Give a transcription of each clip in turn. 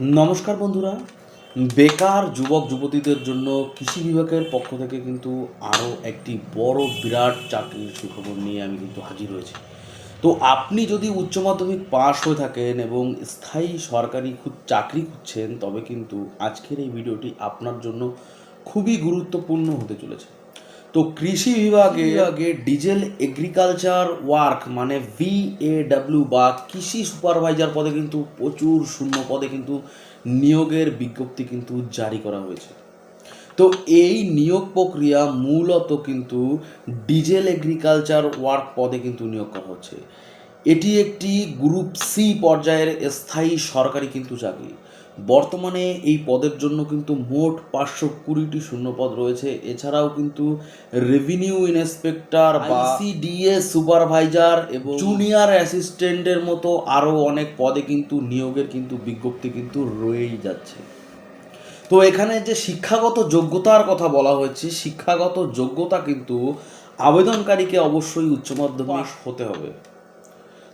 নমস্কার বন্ধুরা, বেকার যুবক যুবতীদের জন্য কৃষি বিভাগের পক্ষ থেকে কিন্তু আরও একটি বড় বিরাট চাকরির সুখবর নিয়ে আমি কিন্তু হাজির হয়েছি। তো আপনি যদি উচ্চ মাধ্যমিক পাশ হয়ে থাকেন এবং স্থায়ী সরকারি চাকরি খুঁজছেন, তবে কিন্তু আজকের এই ভিডিওটি আপনার জন্য খুবই গুরুত্বপূর্ণ হতে চলেছে। তো কৃষি বিভাগে ডিজেল এগ্রিকালচার ওয়ার্ক মানে VAW বা কৃষি সুপারভাইজার পদে কিন্তু প্রচুর শূন্য পদে কিন্তু নিয়োগের বিজ্ঞপ্তি কিন্তু জারি করা হয়েছে। তো এই নিয়োগ প্রক্রিয়া মূলত কিন্তু ডিজেল এগ্রিকালচার ওয়ার্ক পদে কিন্তু নিয়োগ করা হচ্ছে। এটি একটি গ্রুপ সি পর্যায়ের স্থায়ী সরকারি কিন্তু চাকরি। বর্তমানে এই পদের জন্য কিন্তু মোট 520টি শূন্যপদ রয়েছে। এছাড়াও কিন্তু রেভিনিউ ইন্সপেক্টর বা ICDS সুপারভাইজার এবং জুনিয়র অ্যাসিস্ট্যান্টের মতো আরও অনেক পদে কিন্তু নিয়োগের কিন্তু বিজ্ঞপ্তি কিন্তু রয়েই যাচ্ছে। তো এখানে যে শিক্ষাগত যোগ্যতার কথা বলা হয়েছে, শিক্ষাগত যোগ্যতা কিন্তু আবেদনকারীকে অবশ্যই উচ্চ মাধ্যমিক হতে হবে।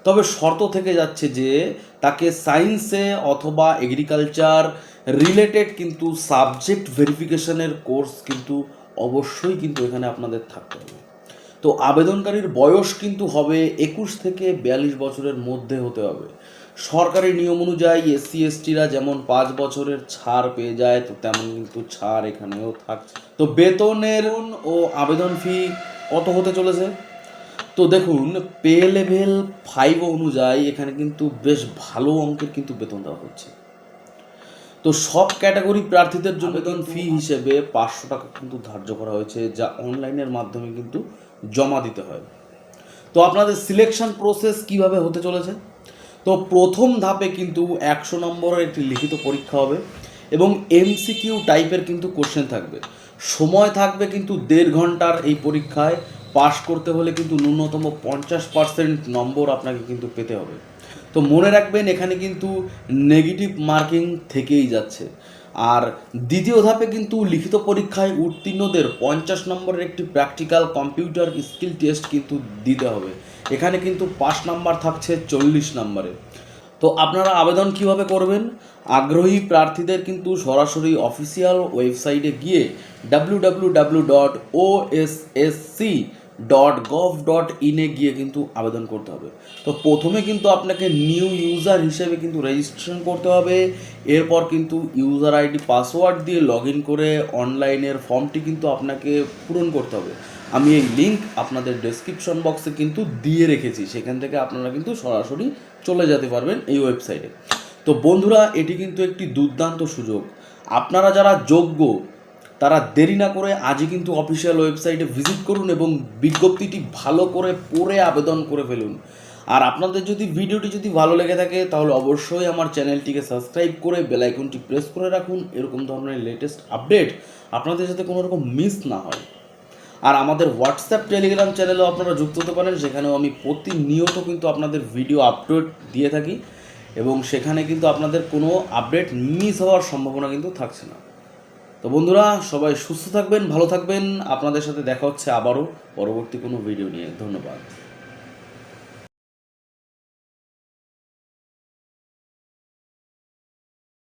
তবে শর্ত থেকে যাচ্ছে যে তাকে সায়েন্সে অথবা এগ্রিকালচার রিলেটেড কিন্তু সাবজেক্ট ভেরিফিকেশনের কোর্স কিন্তু অবশ্যই কিন্তু এখানে আপনাদের থাকতে হবে। তো আবেদনকারীর বয়স কিন্তু হবে 21 থেকে 42 বছরের মধ্যে হতে হবে। সরকারি নিয়ম অনুযায়ী SC/STরা যেমন 5 বছরের ছাড় পেয়ে যায়, তো তেমন কিন্তু ছাড় এখানেও থাকছে। তো বেতনের ও আবেদন ফি কত হতে চলেছে? তো দেখুন, পে লেভেল 5 অনুযায়ী এখানে কিন্তু বেশ ভালো অঙ্কের কিন্তু বেতন দেওয়া হচ্ছে। তো সব ক্যাটাগরি প্রার্থীদের জন্য আবেদন ফি হিসেবে 500 টাকা কিন্তু ধার্য করা হয়েছে, যা অনলাইনের মাধ্যমে কিন্তু জমা দিতে হয়। তো আপনাদের সিলেকশন প্রসেস কিভাবে হতে চলেছে? তো প্রথম ধাপে কিন্তু 100 নম্বরের একটি লিখিত পরীক্ষা হবে এবং MCQ টাইপের কিন্তু কোশ্চেন থাকবে। সময় থাকবে কিন্তু 1.5 ঘন্টার। এই পরীক্ষায় পাশ করতে হলে কিন্তু ন্যূনতম 50% নম্বর আপনাকে কিন্তু পেতে হবে। তো মনে রাখবেন, এখানে কিন্তু নেগেটিভ মার্কিং থেকেই যাচ্ছে। আর দ্বিতীয় ধাপে কিন্তু লিখিত পরীক্ষায় উত্তীর্ণদের 50 নম্বরের একটি প্র্যাকটিক্যাল কম্পিউটার স্কিল টেস্ট কিন্তু দিতে হবে। এখানে কিন্তু 5 নাম্বার থাকছে 40 নম্বরে। তো আপনারা আবেদন কিভাবে করবেন? আগ্রহী প্রার্থীদের কিন্তু সরাসরি অফিসিয়াল ওয়েবসাইটে গিয়ে www.ossc.gov.in গিয়ে কিন্তু আবেদন করতে হবে। তো প্রথমে কিন্তু আপনাকে নিউ ইউজার হিসেবে কিন্তু রেজিস্ট্রেশন করতে হবে। এরপর কিন্তু ইউজার আইডি পাসওয়ার্ড দিয়ে লগ ইন করে অনলাইনের ফর্মটি কিন্তু আপনাকে পূরণ করতে হবে। আমি এই লিঙ্ক আপনাদের ডেসক্রিপশন বক্সে কিন্তু দিয়ে রেখেছি, সেখান থেকে আপনারা কিন্তু সরাসরি চলে যেতে পারবেন এই ওয়েবসাইটে। তো বন্ধুরা, এটি কিন্তু একটি দুর্দান্ত সুযোগ। আপনারা যারা যোগ্য তারা দেরি না করে আজই কিন্তু অফিসিয়াল ওয়েবসাইটে ভিজিট করুন এবং বিজ্ঞপ্তিটি ভালো করে পড়ে আবেদন করে ফেলুন। আর আপনাদের যদি ভিডিওটি যদি ভালো লেগে থাকে, তাহলে অবশ্যই আমার চ্যানেলটিকে সাবস্ক্রাইব করে বেল আইকনটি প্রেস করে রাখুন, এরকম ধরনের লেটেস্ট আপডেট আপনাদের যাতে কোনো রকম মিস না হয়। আর আমাদের হোয়াটসঅ্যাপ টেলিগ্রাম চ্যানেলেও আপনারা যুক্ত হতে পারেন, সেখানেও আমি প্রতিনিয়ত কিন্তু আপনাদের ভিডিও আপলোড দিয়ে থাকি এবং সেখানে কিন্তু আপনাদের কোনো আপডেট মিস হওয়ার সম্ভাবনা কিন্তু থাকছে না। তো বন্ধুরা, সবাই সুস্থ থাকবেন, ভালো থাকবেন। আপনাদের সাথে দেখা হচ্ছে আবারও পরবর্তী কোনো ভিডিও নিয়ে। ধন্যবাদ।